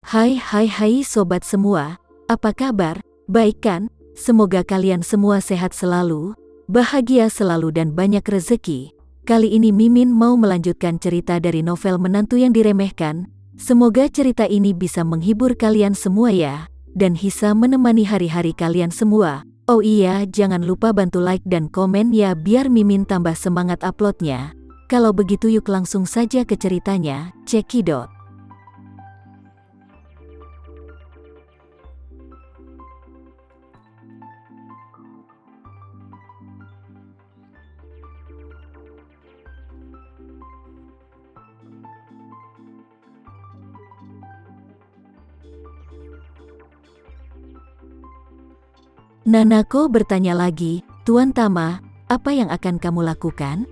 Hai sobat semua, apa kabar? Baik kan? Semoga kalian semua sehat selalu, bahagia selalu dan banyak rezeki. Kali ini Mimin mau melanjutkan cerita dari novel Menantu yang Diremehkan. Semoga cerita ini bisa menghibur kalian semua ya, dan bisa menemani hari-hari kalian semua. Oh iya, jangan lupa bantu like dan komen ya biar Mimin tambah semangat uploadnya. Kalau begitu yuk langsung saja ke ceritanya, cekidot. Nanako bertanya lagi, Tuan Tama, apa yang akan kamu lakukan?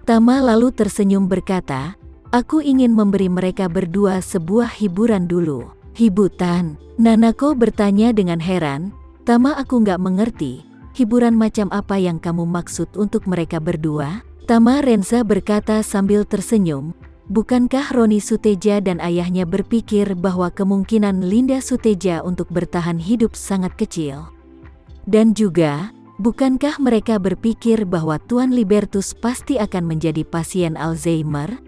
Tama lalu tersenyum berkata, aku ingin memberi mereka berdua sebuah hiburan dulu. Hiburan? Nanako bertanya dengan heran, Tama aku nggak mengerti, hiburan macam apa yang kamu maksud untuk mereka berdua? Tama Renza berkata sambil tersenyum, bukankah Roni Suteja dan ayahnya berpikir bahwa kemungkinan Linda Suteja untuk bertahan hidup sangat kecil? Dan juga, bukankah mereka berpikir bahwa Tuan Libertus pasti akan menjadi pasien Alzheimer?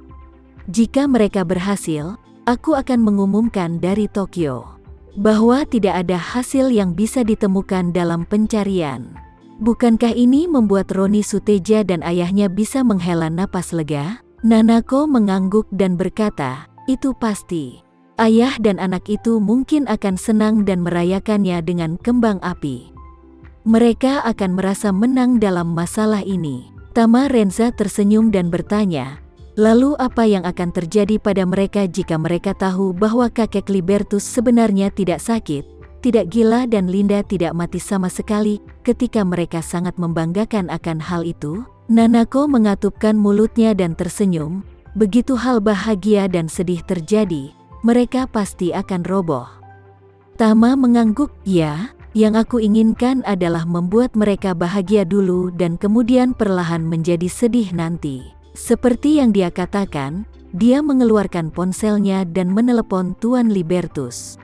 Jika mereka berhasil, aku akan mengumumkan dari Tokyo bahwa tidak ada hasil yang bisa ditemukan dalam pencarian. Bukankah ini membuat Roni Suteja dan ayahnya bisa menghela napas lega? Nanako mengangguk dan berkata, itu pasti. Ayah dan anak itu mungkin akan senang dan merayakannya dengan kembang api. Mereka akan merasa menang dalam masalah ini. Tama Renza tersenyum dan bertanya, lalu apa yang akan terjadi pada mereka jika mereka tahu bahwa kakek Libertus sebenarnya tidak sakit, tidak gila dan Linda tidak mati sama sekali? Ketika mereka sangat membanggakan akan hal itu, Nanako mengatupkan mulutnya dan tersenyum. Begitu hal bahagia dan sedih terjadi, mereka pasti akan roboh. Tama mengangguk, ya. Yang aku inginkan adalah membuat mereka bahagia dulu dan kemudian perlahan menjadi sedih nanti. Seperti yang dia katakan, dia mengeluarkan ponselnya dan menelepon Tuan Libertus.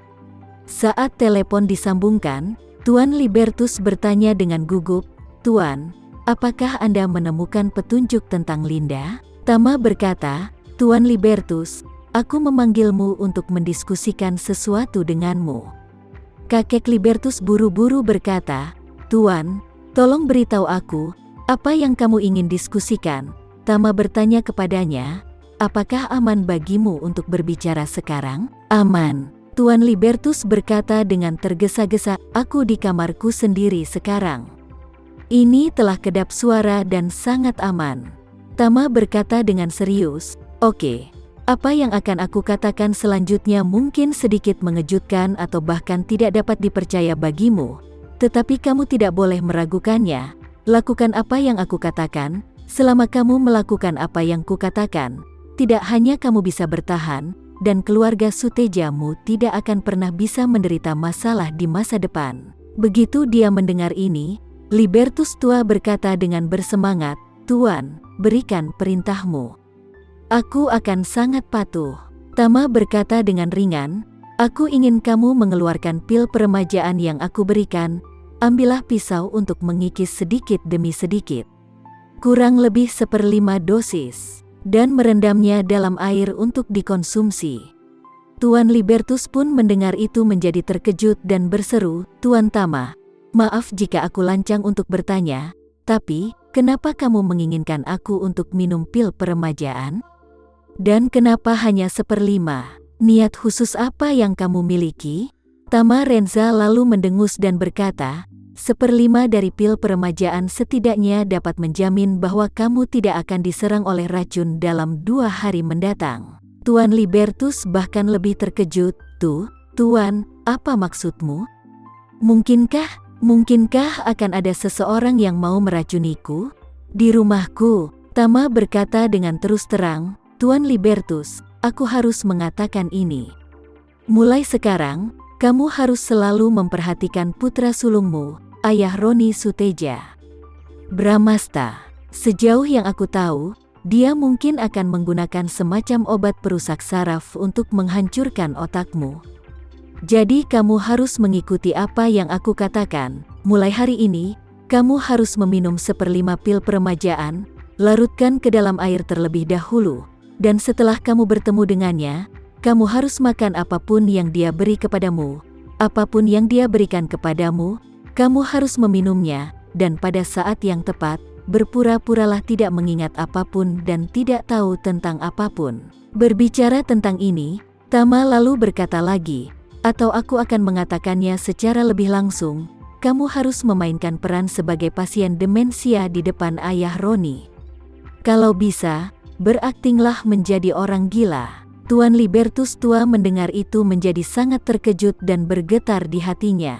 Saat telepon disambungkan, Tuan Libertus bertanya dengan gugup, Tuan, apakah Anda menemukan petunjuk tentang Linda? Tama berkata, Tuan Libertus, aku memanggilmu untuk mendiskusikan sesuatu denganmu. Kakek Libertus buru-buru berkata, Tuan, tolong beritahu aku, apa yang kamu ingin diskusikan? Tama bertanya kepadanya, apakah aman bagimu untuk berbicara sekarang? Aman. Tuan Libertus berkata dengan tergesa-gesa, aku di kamarku sendiri sekarang. Ini telah kedap suara dan sangat aman. Tama berkata dengan serius, oke. Apa yang akan aku katakan selanjutnya mungkin sedikit mengejutkan atau bahkan tidak dapat dipercaya bagimu, tetapi kamu tidak boleh meragukannya. Lakukan apa yang aku katakan, selama kamu melakukan apa yang kukatakan, tidak hanya kamu bisa bertahan, dan keluarga Sutejamu tidak akan pernah bisa menderita masalah di masa depan. Begitu dia mendengar ini, Libertus tua berkata dengan bersemangat, Tuan, berikan perintahmu. Aku akan sangat patuh. Tama berkata dengan ringan, aku ingin kamu mengeluarkan pil peremajaan yang aku berikan, ambillah pisau untuk mengikis sedikit demi sedikit. Kurang lebih 1/5 dosis, dan merendamnya dalam air untuk dikonsumsi. Tuan Libertus pun mendengar itu menjadi terkejut dan berseru, Tuan Tama, maaf jika aku lancang untuk bertanya, tapi, kenapa kamu menginginkan aku untuk minum pil peremajaan? Dan kenapa hanya 1/5? Niat khusus apa yang kamu miliki? Tama Renza lalu mendengus dan berkata, 1/5 dari pil peremajaan setidaknya dapat menjamin bahwa kamu tidak akan diserang oleh racun dalam 2 hari mendatang. Tuan Libertus bahkan lebih terkejut, Tuan, apa maksudmu? Mungkinkah akan ada seseorang yang mau meracuniku? Di rumahku, Tama berkata dengan terus terang, Tuan Libertus, aku harus mengatakan ini. Mulai sekarang, kamu harus selalu memperhatikan putra sulungmu, ayah Roni Suteja. Bramasta, sejauh yang aku tahu, dia mungkin akan menggunakan semacam obat perusak saraf untuk menghancurkan otakmu. Jadi kamu harus mengikuti apa yang aku katakan. Mulai hari ini, kamu harus meminum 1/5 pil peremajaan, larutkan ke dalam air terlebih dahulu, dan setelah kamu bertemu dengannya, kamu harus makan apapun yang dia beri kepadamu. Apapun yang dia berikan kepadamu, kamu harus meminumnya, dan pada saat yang tepat, berpura-puralah tidak mengingat apapun dan tidak tahu tentang apapun. Berbicara tentang ini, Tama lalu berkata lagi, atau aku akan mengatakannya secara lebih langsung, kamu harus memainkan peran sebagai pasien demensia di depan ayah Roni. Kalau bisa, beraktinglah menjadi orang gila. Tuan Libertus tua mendengar itu menjadi sangat terkejut dan bergetar di hatinya.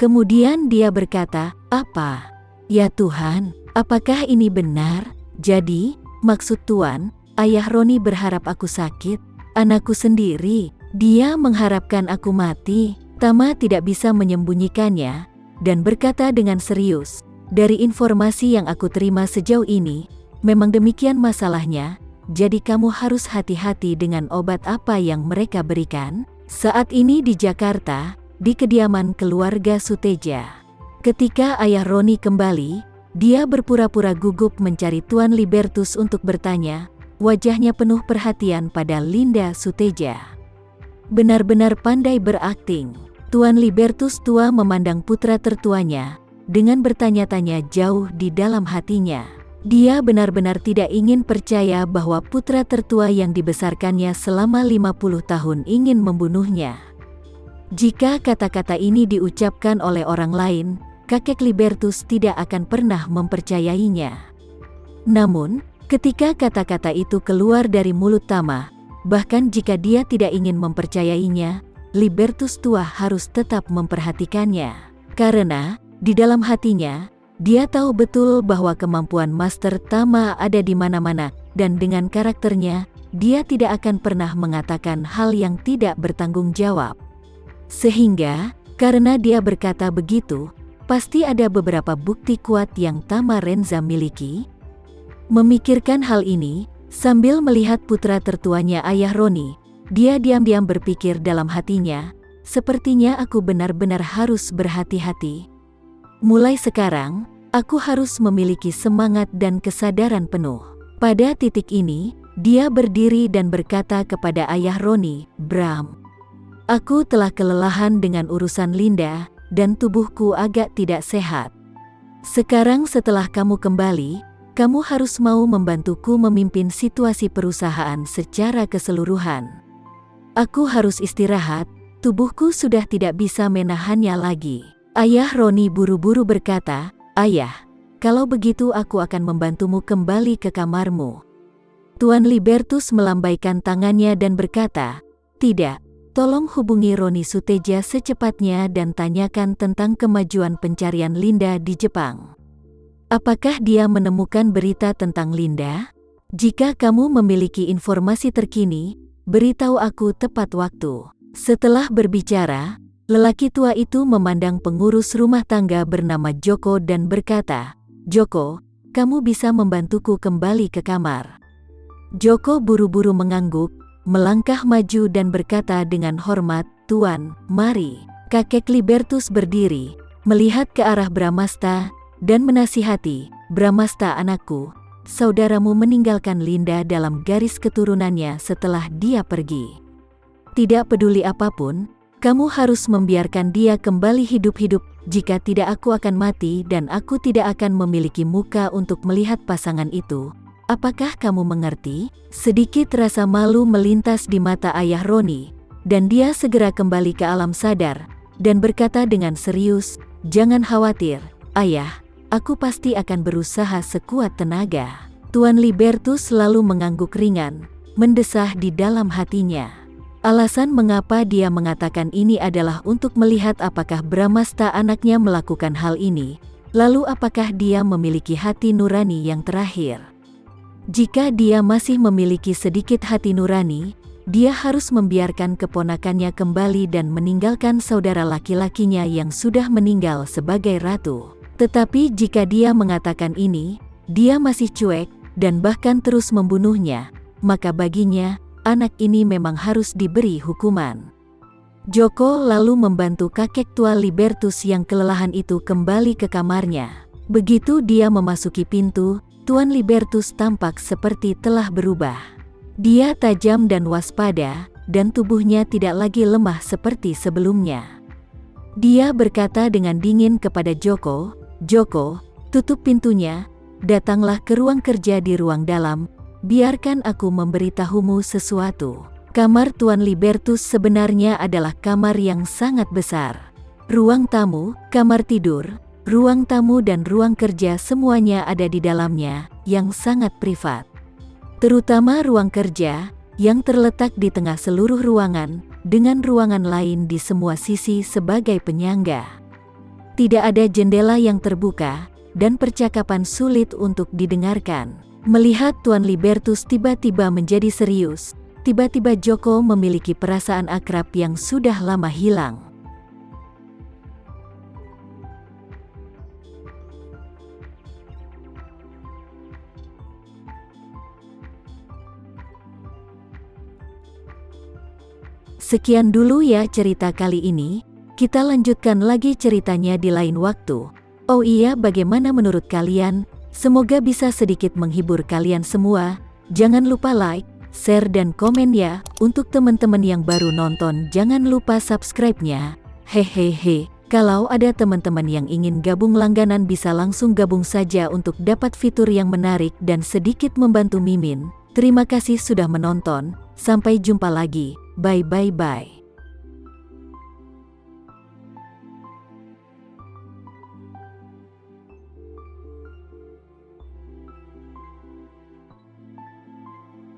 Kemudian dia berkata, apa? Ya Tuhan, apakah ini benar? Jadi, maksud Tuan, ayah Roni berharap aku sakit? Anakku sendiri, dia mengharapkan aku mati. Tama tidak bisa menyembunyikannya, dan berkata dengan serius, dari informasi yang aku terima sejauh ini, memang demikian masalahnya, jadi kamu harus hati-hati dengan obat apa yang mereka berikan. Saat ini di Jakarta, di kediaman keluarga Suteja. Ketika ayah Roni kembali, dia berpura-pura gugup mencari Tuan Libertus untuk bertanya, wajahnya penuh perhatian pada Linda Suteja. Benar-benar pandai berakting. Tuan Libertus tua memandang putra tertuanya, dengan bertanya-tanya jauh di dalam hatinya. Dia benar-benar tidak ingin percaya bahwa putra tertua yang dibesarkannya selama 50 tahun ingin membunuhnya. Jika kata-kata ini diucapkan oleh orang lain, kakek Libertus tidak akan pernah mempercayainya. Namun, ketika kata-kata itu keluar dari mulut Tama, bahkan jika dia tidak ingin mempercayainya, Libertus tua harus tetap memperhatikannya. Karena, di dalam hatinya, dia tahu betul bahwa kemampuan Master Tama ada di mana-mana, dan dengan karakternya, dia tidak akan pernah mengatakan hal yang tidak bertanggung jawab. Sehingga, karena dia berkata begitu, pasti ada beberapa bukti kuat yang Tama Renza miliki. Memikirkan hal ini, sambil melihat putra tertuanya ayah Roni, dia diam-diam berpikir dalam hatinya, sepertinya aku benar-benar harus berhati-hati. Mulai sekarang, aku harus memiliki semangat dan kesadaran penuh. Pada titik ini, dia berdiri dan berkata kepada ayah Roni, Bram, aku telah kelelahan dengan urusan Linda, dan tubuhku agak tidak sehat. Sekarang setelah kamu kembali, kamu harus mau membantuku memimpin situasi perusahaan secara keseluruhan. Aku harus istirahat, tubuhku sudah tidak bisa menahannya lagi. Ayah Roni buru-buru berkata, Ayah, kalau begitu aku akan membantumu kembali ke kamarmu. Tuan Libertus melambaikan tangannya dan berkata, tidak, tolong hubungi Roni Suteja secepatnya dan tanyakan tentang kemajuan pencarian Linda di Jepang. Apakah dia menemukan berita tentang Linda? Jika kamu memiliki informasi terkini, beritahu aku tepat waktu. Setelah berbicara, lelaki tua itu memandang pengurus rumah tangga bernama Joko dan berkata, Joko, kamu bisa membantuku kembali ke kamar. Joko buru-buru mengangguk, melangkah maju dan berkata dengan hormat, Tuan, mari. Kakek Libertus berdiri, melihat ke arah Bramasta, dan menasihati, Bramasta anakku, saudaramu meninggalkan Linda dalam garis keturunannya setelah dia pergi. Tidak peduli apapun, kamu harus membiarkan dia kembali hidup-hidup, jika tidak aku akan mati dan aku tidak akan memiliki muka untuk melihat pasangan itu. Apakah kamu mengerti? Sedikit rasa malu melintas di mata ayah Roni, dan dia segera kembali ke alam sadar, dan berkata dengan serius, jangan khawatir, ayah, aku pasti akan berusaha sekuat tenaga. Tuan Libertus lalu mengangguk ringan, mendesah di dalam hatinya. Alasan mengapa dia mengatakan ini adalah untuk melihat apakah Bramasta anaknya melakukan hal ini, lalu apakah dia memiliki hati nurani yang terakhir. Jika dia masih memiliki sedikit hati nurani, dia harus membiarkan keponakannya kembali dan meninggalkan saudara laki-lakinya yang sudah meninggal sebagai ratu. Tetapi jika dia mengatakan ini, dia masih cuek, dan bahkan terus membunuhnya, maka baginya, anak ini memang harus diberi hukuman. Joko lalu membantu kakek tua Libertus yang kelelahan itu kembali ke kamarnya. Begitu dia memasuki pintu, Tuan Libertus tampak seperti telah berubah. Dia tajam dan waspada, dan tubuhnya tidak lagi lemah seperti sebelumnya. Dia berkata dengan dingin kepada Joko, "Joko, tutup pintunya, datanglah ke ruang kerja di ruang dalam, biarkan aku memberitahumu sesuatu." Kamar Tuan Libertus sebenarnya adalah kamar yang sangat besar. Ruang tamu, kamar tidur, ruang tamu dan ruang kerja semuanya ada di dalamnya, yang sangat privat. Terutama ruang kerja, yang terletak di tengah seluruh ruangan, dengan ruangan lain di semua sisi sebagai penyangga. Tidak ada jendela yang terbuka, dan percakapan sulit untuk didengarkan. Melihat Tuan Libertus tiba-tiba menjadi serius, tiba-tiba Joko memiliki perasaan akrab yang sudah lama hilang. Sekian dulu ya cerita kali ini, kita lanjutkan lagi ceritanya di lain waktu. Oh iya, bagaimana menurut kalian? Semoga bisa sedikit menghibur kalian semua. Jangan lupa like, share dan komen ya. Untuk teman-teman yang baru nonton jangan lupa subscribe-nya. Hehehe. Kalau ada teman-teman yang ingin gabung langganan bisa langsung gabung saja untuk dapat fitur yang menarik dan sedikit membantu Mimin. Terima kasih sudah menonton. Sampai jumpa lagi. Bye bye bye.